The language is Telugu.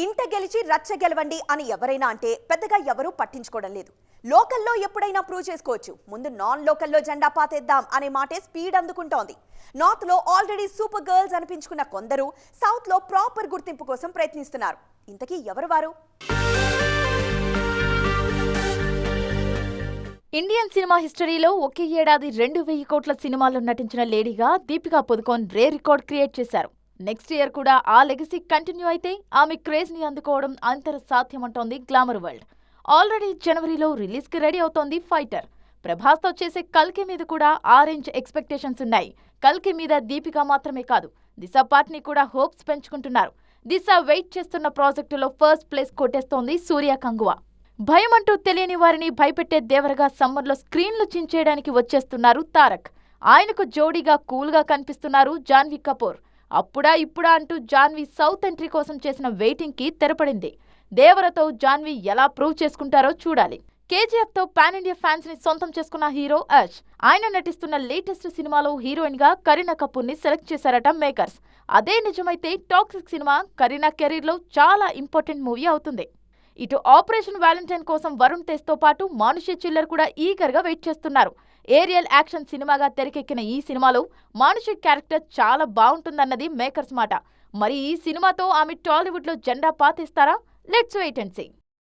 ఇంట గెలిచి రచ్చ గెలవండి అని ఎవరైనా అంటే పెద్దగా ఎవరూ పట్టించుకోవడం లేదు. లోకల్లో ఎప్పుడైనా ప్రూవ్ చేసుకోవచ్చు. ముందు నాన్ లోకల్లో జెండా పాతేద్దాం అనే మాటే స్పీడ్ అందుకుంటోంది. నార్త్ లో ఆల్రెడీ సూపర్ గర్ల్స్ అనిపించుకున్న కొందరు సౌత్ లో ప్రాపర్ గుర్తింపు కోసం ప్రయత్నిస్తున్నారు. ఇంతకీ ఎవరు వారు? ఇండియన్ సినిమా హిస్టరీలో ఒకే ఏడాది 2,000 కోట్ల సినిమాల్లో నటించిన లేడీగా దీపికా పదుకోన్ రే రికార్డ్ క్రియేట్ చేశారు. నెక్స్ట్ ఇయర్ కూడా ఆ లెగసీ కంటిన్యూ అయితే ఆమె క్రేజ్ ని అందుకోవడం అంతర సాధ్యమంటోంది గ్లామర్ వరల్డ్. ఆల్రెడీ జనవరిలో రిలీజ్ కి రెడీ అవుతోంది ఫైటర్. ప్రభాస్ తో చేసే కల్కి మీద కూడా ఆ రేంజ్ ఎక్స్పెక్టేషన్స్ ఉన్నాయి. కల్కి మీద దీపికా మాత్రమే కాదు, దిశా పాట్ని కూడా హోప్స్ పెంచుకుంటున్నారు. దిశ వెయిట్ చేస్తున్న ప్రాజెక్టులో ఫస్ట్ ప్లేస్ కొట్టేస్తోంది సూర్య కంగువా. భయం అంటూ తెలియని వారిని భయపెట్టే దేవరగా సమ్మర్లో స్క్రీన్లు చించేయడానికి వచ్చేస్తున్నారు తారక్. ఆయనకు జోడీగా కూల్గా కనిపిస్తున్నారు జాన్వీ కపూర్. అప్పుడా ఇప్పుడా అంటూ జాన్వీ సౌత్ ఎంట్రీ కోసం చేసిన వెయిటింగ్ కి తెరపడింది. దేవరతో జాన్వీ ఎలా ప్రూవ్ చేసుకుంటారో చూడాలి. కేజీఎఫ్ తో పాన్ ఇండియా ఫ్యాన్స్ ని సొంతం చేసుకున్న హీరో యష్. ఆయన నటిస్తున్న లేటెస్ట్ సినిమాలో హీరోయిన్ గా కరీనా కపూర్ ని సెలెక్ట్ చేశారట మేకర్స్. అదే నిజమైతే టాక్సిక్ సినిమా కరీనా కెరీర్ లో చాలా ఇంపార్టెంట్ మూవీ అవుతుంది. ఇటు ఆపరేషన్ వ్యాలంటైన్ కోసం వరుణ్ తేజ్ తో పాటు మానుషి చిల్లర్ కూడా ఈగర్ గా వెయిట్ చేస్తున్నారు. ఏరియల్ యాక్షన్ సినిమాగా తెరకెక్కిన ఈ సినిమాలో మానుషి క్యారెక్టర్ చాలా బాగుంటుందన్నది మేకర్స్ మాట. మరి ఈ సినిమాతో ఆమె టాలీవుడ్ లో జెండా పాతేస్తారా? Let's wait and see.